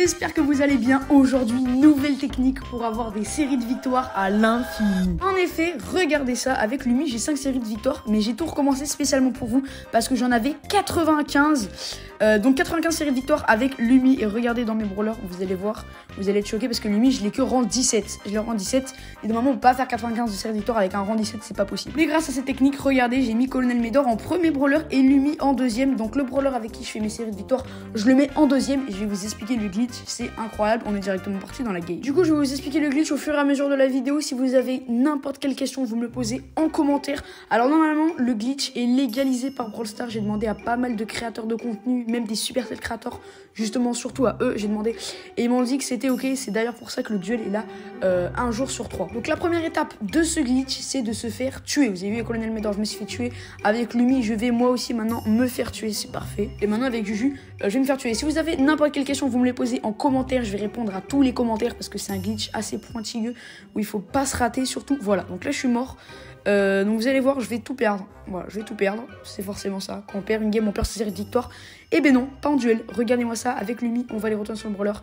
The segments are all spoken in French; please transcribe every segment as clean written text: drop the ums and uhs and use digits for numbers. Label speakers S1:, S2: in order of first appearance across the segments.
S1: J'espère que vous allez bien. Aujourd'hui, nouvelle technique pour avoir des séries de victoires à l'infini. En effet, regardez ça, avec Lumi, j'ai 5 séries de victoires, mais j'ai tout recommencé spécialement pour vous parce que j'en avais 95. Donc 95 séries de victoires avec Lumi. Et regardez dans mes brawlers, vous allez voir, vous allez être choqués parce que Lumi, je l'ai que rang 17. Je l'ai rang 17. Et normalement, on peut pas faire 95 de séries de victoires avec un rang 17, c'est pas possible. Mais grâce à cette technique, regardez, j'ai mis Colonel Médor en premier brawler et Lumi en deuxième. Donc le brawler avec qui je fais mes séries de victoires, je le mets en deuxième et je vais vous expliquer le glitch. C'est incroyable, on est directement parti dans la game. Du coup, je vais vous expliquer le glitch au fur et à mesure de la vidéo. Si vous avez n'importe quelle question, vous me le posez en commentaire. Alors normalement, le glitch est légalisé par Brawl Stars. J'ai demandé à pas mal de créateurs de contenu, même des Supercell créateurs, justement surtout à eux, j'ai demandé. Et ils m'ont dit que c'était ok. C'est d'ailleurs pour ça que le duel est là un jour sur 3. Donc la première étape de ce glitch, c'est de se faire tuer. Vous avez vu Colonel Médor, je me suis fait tuer. Avec Lumi, je vais moi aussi maintenant me faire tuer, c'est parfait. Et maintenant avec Juju, je vais me faire tuer. Si vous avez n'importe quelle question, vous me les posez en commentaire. Je vais répondre à tous les commentaires parce que c'est un glitch assez pointilleux où il faut pas se rater surtout. Voilà, donc là je suis mort. Donc vous allez voir, je vais tout perdre. Voilà, je vais tout perdre. C'est forcément ça. Quand on perd une game, on perd sa série de victoires. Et ben non, pas en duel. Regardez-moi ça avec Lumi. On va les retourner sur le brawler.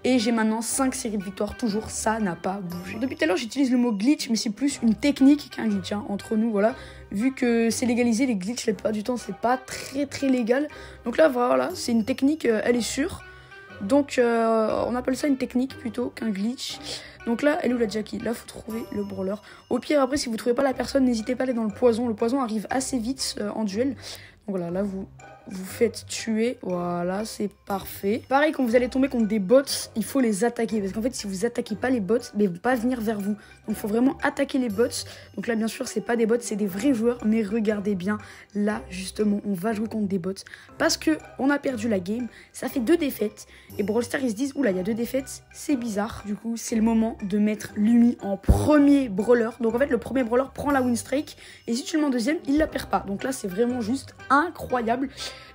S1: Et j'ai maintenant 5 séries de victoires. Toujours, ça n'a pas bougé. Depuis tout à l'heure, j'utilise le mot glitch, mais c'est plus une technique qu'un glitch. Hein, entre nous, voilà. Vu que c'est légalisé, les glitches, la plupart du temps, c'est pas très légal. Donc là, voilà, c'est une technique, elle est sûre. Donc on appelle ça une technique plutôt qu'un glitch. Donc là, elle est où la Jackie? Là, faut trouver le brawler. Au pire, après, si vous trouvez pas la personne, n'hésitez pas à aller dans le poison. Le poison arrive assez vite en duel. Donc voilà, là, vous faites tuer. Voilà, c'est parfait. Pareil, quand vous allez tomber contre des bots, il faut les attaquer. Parce qu'en fait, si vous attaquez pas les bots, ils vont pas venir vers vous. Donc il faut vraiment attaquer les bots. Donc là, bien sûr, c'est pas des bots, c'est des vrais joueurs. Mais regardez bien, là, justement, on va jouer contre des bots. Parce que on a perdu la game. Ça fait 2 défaites. Et Brawl Stars, ils se disent, oula, il y a 2 défaites. C'est bizarre. Du coup, c'est le moment de mettre Lumi en premier brawler. Donc en fait, le premier brawler prend la win streak. Et si tu le mets en deuxième, il la perd pas. Donc là, c'est vraiment juste incroyable.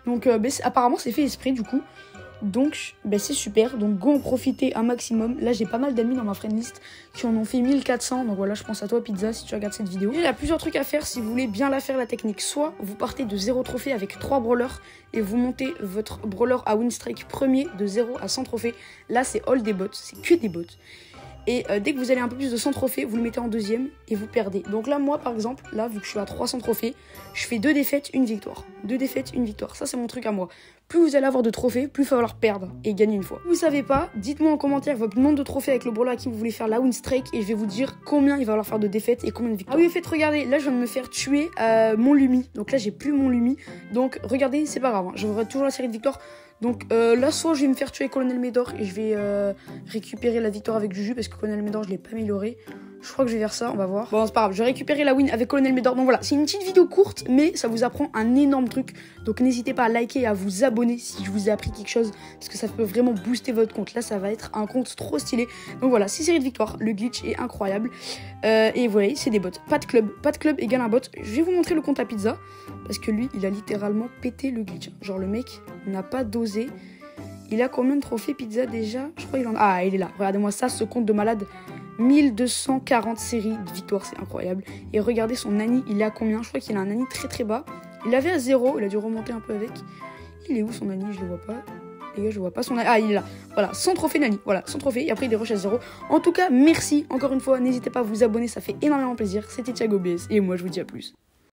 S1: Donc apparemment c'est fait esprit du coup. Donc c'est super. Donc go en profiter un maximum. Là j'ai pas mal d'amis dans ma friend list qui en ont fait 1400. Donc voilà, je pense à toi Pizza si tu regardes cette vidéo. Il y a plusieurs trucs à faire si vous voulez bien la faire la technique. Soit vous partez de 0 trophée avec 3 brawlers et vous montez votre brawler à win streak premier de 0 à 100 trophées. Là c'est all des bots, c'est que des bots. Et dès que vous allez un peu plus de 100 trophées, vous le mettez en deuxième et vous perdez. Donc là, moi, par exemple, là, vu que je suis à 300 trophées, je fais 2 défaites, 1 victoire. 2 défaites, 1 victoire. Ça, c'est mon truc à moi. Plus vous allez avoir de trophées, plus il va falloir perdre et gagner une fois. Vous savez pas, dites-moi en commentaire votre nombre de trophées avec le brawler à qui vous voulez faire la win streak et je vais vous dire combien il va falloir faire de défaites et combien de victoires. Ah oui, faites regarder, là, je viens de me faire tuer mon Lumi. Donc là, j'ai plus mon Lumi. Donc regardez, c'est pas grave, hein. J'aurai toujours la série de victoires. Donc là, soit je vais me faire tuer Colonel Médor et je vais récupérer la victoire avec Juju parce que Colonel Médor, je l'ai pas amélioré. Je crois que je vais vers ça, on va voir. Bon, c'est pas grave, je vais récupérer la win avec Colonel Médor. Donc voilà, c'est une petite vidéo courte, mais ça vous apprend un énorme truc. Donc n'hésitez pas à liker et à vous abonner si je vous ai appris quelque chose parce que ça peut vraiment booster votre compte. Là, ça va être un compte trop stylé. Donc voilà, 6 séries de victoires, le glitch est incroyable. Et voilà, c'est des bots. Pas de club égale un bot. Je vais vous montrer le compte à Pizza parce que lui, il a littéralement pété le glitch. Genre le mec n'a pas dosé. Il a combien de trophées Pizza déjà? Je crois qu'il en a... Ah, il est là. Regardez-moi ça, ce compte de malade. 1240 séries de victoires, c'est incroyable. Et regardez son nani, il est à combien? Je crois qu'il a un nani très bas. Il avait à 0, il a dû remonter un peu avec. Il est où son nani? Je le vois pas. Les gars, je vois pas son nani. Ah, il est là. Voilà, 100 trophées nani. Voilà, 100 trophées. Et après, il déroche à 0. En tout cas, merci encore une fois. N'hésitez pas à vous abonner, ça fait énormément plaisir. C'était Thiago BS et moi, je vous dis à plus.